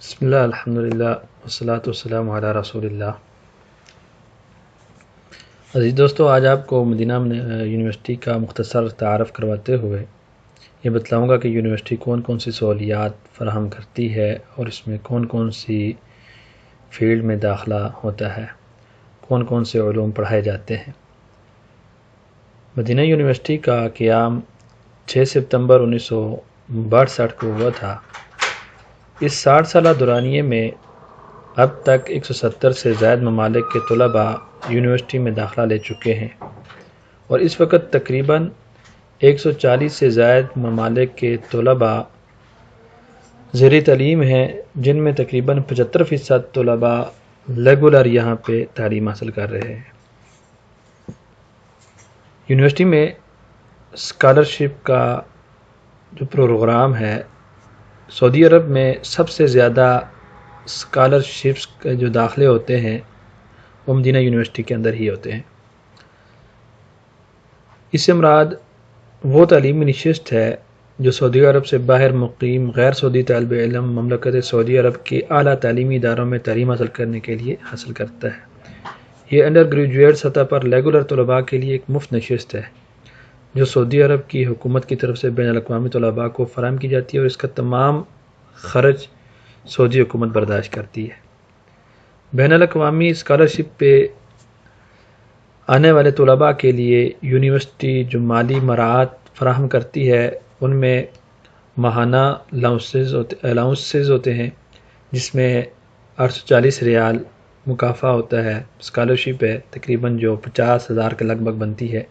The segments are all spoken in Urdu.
بسم اللہ الحمدللہ والصلاۃ والسلام علی رسول اللہ۔ عزیز دوستو، آج آپ کو مدینہ یونیورسٹی کا مختصر تعارف کرواتے ہوئے یہ بتلاؤں گا کہ یونیورسٹی کون کون سی سہولیات فراہم کرتی ہے اور اس میں کون کون سی فیلڈ میں داخلہ ہوتا ہے، کون کون سے علوم پڑھائے جاتے ہیں۔ مدینہ یونیورسٹی کا قیام 6 ستمبر 1962 کو ہوا تھا۔ اس 60 سالہ دورانیے میں اب تک 170 سے زائد ممالک کے طلباء یونیورسٹی میں داخلہ لے چکے ہیں اور اس وقت تقریباً 140 سے زائد ممالک کے طلباء زیر تعلیم ہیں، جن میں تقریباً 75% طلباء ریگولر یہاں پہ تعلیم حاصل کر رہے ہیں۔ یونیورسٹی میں اسکالرشپ کا جو پروگرام ہے، سعودی عرب میں سب سے زیادہ اسکالرشپس کے جو داخلے ہوتے ہیں وہ مدینہ یونیورسٹی کے اندر ہی ہوتے ہیں۔ اس سے مراد وہ تعلیمی نشست ہے جو سعودی عرب سے باہر مقیم غیر سعودی طالب علم مملکت سعودی عرب کے اعلیٰ تعلیمی اداروں میں تعلیم حاصل کرنے کے لیے حاصل کرتا ہے۔ یہ انڈر گریجویٹ سطح پر ریگولر طلباء کے لیے ایک مفت نشست ہے جو سعودی عرب کی حکومت کی طرف سے بین الاقوامی طلباء کو فراہم کی جاتی ہے اور اس کا تمام خرچ سعودی حکومت برداشت کرتی ہے۔ بین الاقوامی اسکالرشپ پہ آنے والے طلباء کے لیے یونیورسٹی جو مالی مراعات فراہم کرتی ہے ان میں ماہانہ الاؤنسز ہوتے ہیں، جس میں 840 ریال مکافہ ہوتا ہے، اسکالرشپ ہے تقریباً جو 50,000 کے لگ بھگ بنتی ہے۔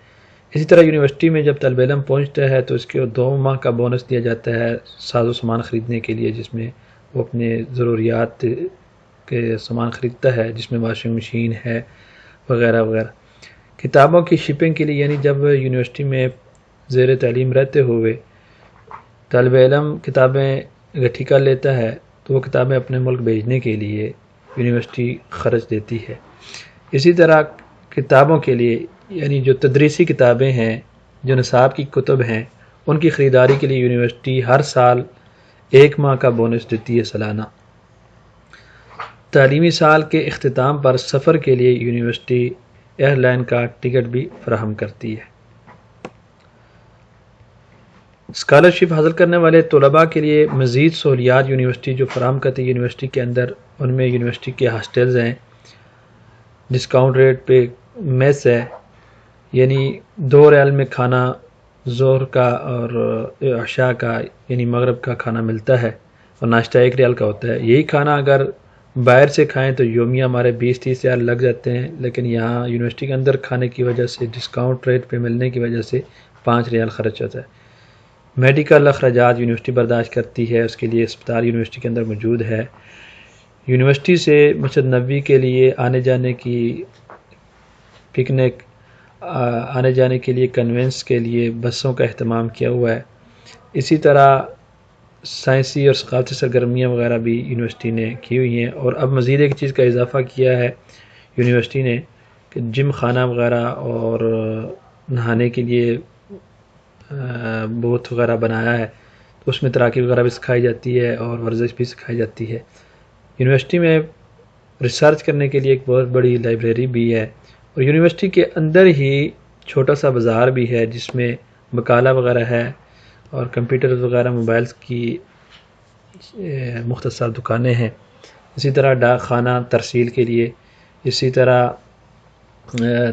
اسی طرح یونیورسٹی میں جب طالب علم پہنچتا ہے تو اس کے 2 ماہ کا بونس دیا جاتا ہے ساز و سامان خریدنے کے لیے، جس میں وہ اپنے ضروریات کے سامان خریدتا ہے، جس میں واشنگ مشین ہے وغیرہ وغیرہ۔ کتابوں کی شپنگ کے لیے، یعنی جب یونیورسٹی میں زیر تعلیم رہتے ہوئے طالب علم کتابیں اکٹھی کر لیتا ہے تو وہ کتابیں اپنے ملک بھیجنے کے لیے یونیورسٹی خرچ دیتی ہے۔ اسی طرح کتابوں کے لیے، یعنی جو تدریسی کتابیں ہیں، جو نصاب کی کتب ہیں، ان کی خریداری کے لیے یونیورسٹی ہر سال 1 ماہ کا بونس دیتی ہے سالانہ۔ تعلیمی سال کے اختتام پر سفر کے لیے یونیورسٹی ایئر لائن کا ٹکٹ بھی فراہم کرتی ہے۔ اسکالرشپ حاصل کرنے والے طلباء کے لیے مزید سہولیات یونیورسٹی جو فراہم کرتی ہے یونیورسٹی کے اندر، ان میں یونیورسٹی کے ہاسٹلز ہیں، ڈسکاؤنٹ ریٹ پہ میس ہے، یعنی 2 ریال میں کھانا ظہر کا اور عشاء کا یعنی مغرب کا کھانا ملتا ہے اور ناشتہ 1 ریال کا ہوتا ہے۔ یہی کھانا اگر باہر سے کھائیں تو یومیہ ہمارے 20-30 ریال لگ جاتے ہیں، لیکن یہاں یونیورسٹی کے اندر کھانے کی وجہ سے ڈسکاؤنٹ ریٹ پہ ملنے کی وجہ سے 5 ریال خرچ ہوتا ہے۔ میڈیکل اخراجات یونیورسٹی برداشت کرتی ہے، اس کے لیے اسپتال یونیورسٹی کے اندر موجود ہے۔ یونیورسٹی سے مسجد نبوی کے لیے آنے جانے کی پکنک، آنے جانے کے لیے کنوینس کے لیے بسوں کا اہتمام کیا ہوا ہے۔ اسی طرح سائنسی اور ثقافتی سرگرمیاں وغیرہ بھی یونیورسٹی نے کی ہوئی ہیں، اور اب مزید ایک چیز کا اضافہ کیا ہے یونیورسٹی نے کہ جم خانہ وغیرہ اور نہانے کے لیے بوتھ وغیرہ بنایا ہے، اس میں تیراکی وغیرہ بھی سکھائی جاتی ہے اور ورزش بھی سکھائی جاتی ہے۔ یونیورسٹی میں ریسرچ کرنے کے لیے ایک بہت بڑی لائبریری بھی ہے، اور یونیورسٹی کے اندر ہی چھوٹا سا بازار بھی ہے جس میں بقالہ وغیرہ ہے اور کمپیوٹر وغیرہ موبائلز کی مختصر دکانیں ہیں۔ اسی طرح ڈاک خانہ ترسیل کے لیے، اسی طرح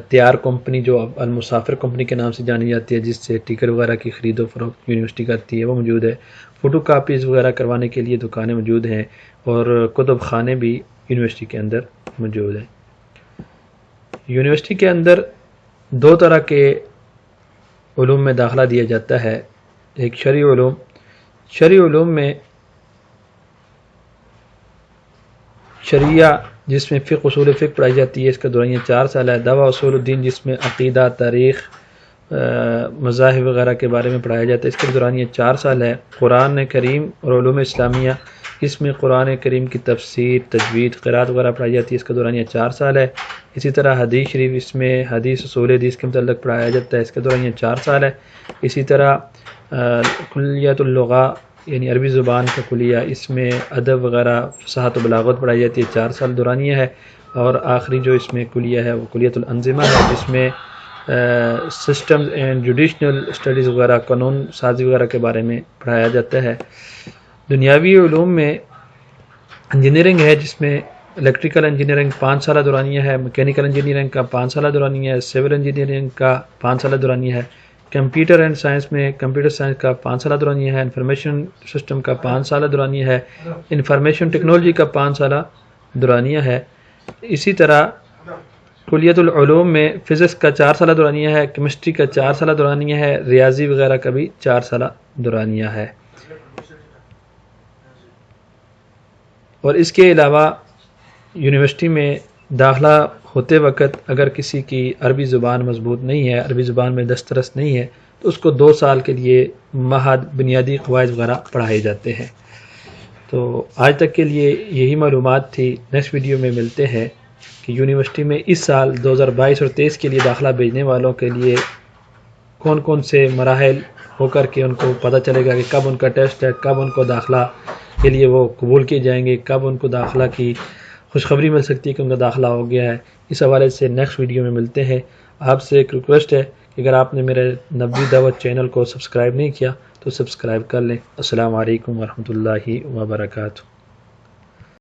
تیار کمپنی جو المسافر کمپنی کے نام سے جانی جاتی ہے، جس سے ٹکٹ وغیرہ کی خرید و فروخت یونیورسٹی کرتی ہے، وہ موجود ہے۔ فوٹو کاپیز وغیرہ کروانے کے لیے دکانیں موجود ہیں، اور کتب خانے بھی یونیورسٹی کے اندر موجود ہیں۔ یونیورسٹی کے اندر 2 طرح کے علوم میں داخلہ دیا جاتا ہے، ایک شرعی علوم۔ شرعی علوم میں شریعہ جس میں فقہ، اصول فقہ پڑھائی جاتی ہے، اس کا دورانیہ 4 سال ہے۔ دعویٰ اصول الدین جس میں عقیدہ، تاریخ، مذاہب وغیرہ کے بارے میں پڑھایا جاتا ہے، اس کا دورانیہ 4 سال ہے۔ قرآن کریم اور علوم اسلامیہ، اس میں قرآن کریم کی تفسیر، تجوید، قرات وغیرہ پڑھائی جاتی ہے، اس کا دورانیہ 4 سال ہے۔ اسی طرح حدیث شریف، اس میں حدیث، اصول حدیث کے متعلق پڑھایا جاتا ہے، اس کا دورانیہ 4 سال ہے۔ اسی طرح کلیات اللغہ یعنی عربی زبان کا کلیہ، اس میں ادب وغیرہ فصاحت و بلاغت پڑھائی جاتی ہے، 4 سال دورانیہ ہے، اور آخری جو اس میں کلیہ ہے وہ کلیۃ الانظمہ ہے، جس میں سسٹم اینڈ جوڈیشنل اسٹڈیز وغیرہ، قانون سازی وغیرہ کے بارے میں پڑھایا جاتا ہے۔ دنیاوی علوم میں انجینئرنگ ہے، جس میں الیکٹریکل انجینئرنگ 5 سالہ دورانیہ ہے، میکینیکل انجینئرنگ کا 5 سالہ دورانیہ ہے، سول انجینئرنگ کا 5 سالہ دورانیہ ہے، کمپیوٹر اینڈ سائنس میں کمپیوٹر سائنس کا 5 سالہ دورانیہ ہے، انفارمیشن سسٹم کا 5 سالہ دورانیہ ہے، انفارمیشن ٹیکنالوجی کا 5 سالہ دورانیہ ہے۔ اسی طرح کلیۃ العلوم میں فزکس کا 4 سالہ دورانیہ ہے، کیمسٹری کا 4 سالہ دورانیہ ہے، ریاضی وغیرہ کا بھی 4 سالہ دورانیہ ہے۔ اور اس کے علاوہ یونیورسٹی میں داخلہ ہوتے وقت اگر کسی کی عربی زبان مضبوط نہیں ہے، عربی زبان میں دسترس نہیں ہے، تو اس کو 2 سال کے لیے محض بنیادی قواعد وغیرہ پڑھائے جاتے ہیں۔ تو آج تک کے لیے یہی معلومات تھی۔ نیکسٹ ویڈیو میں ملتے ہیں کہ یونیورسٹی میں اس سال 2022 اور 23 کے لیے داخلہ بھیجنے والوں کے لیے کون کون سے مراحل ہو کر کے ان کو پتہ چلے گا کہ کب ان کا ٹیسٹ ہے، کب ان کو داخلہ کے لیے وہ قبول کیے جائیں گے، کب ان کو داخلہ کی خوشخبری مل سکتی ہے کہ ان کا داخلہ ہو گیا ہے۔ اس حوالے سے نیکسٹ ویڈیو میں ملتے ہیں۔ آپ سے ایک ریکویسٹ ہے کہ اگر آپ نے میرے نبوی دعوت چینل کو سبسکرائب نہیں کیا تو سبسکرائب کر لیں۔ السلام علیکم ورحمۃ اللہ وبرکاتہ۔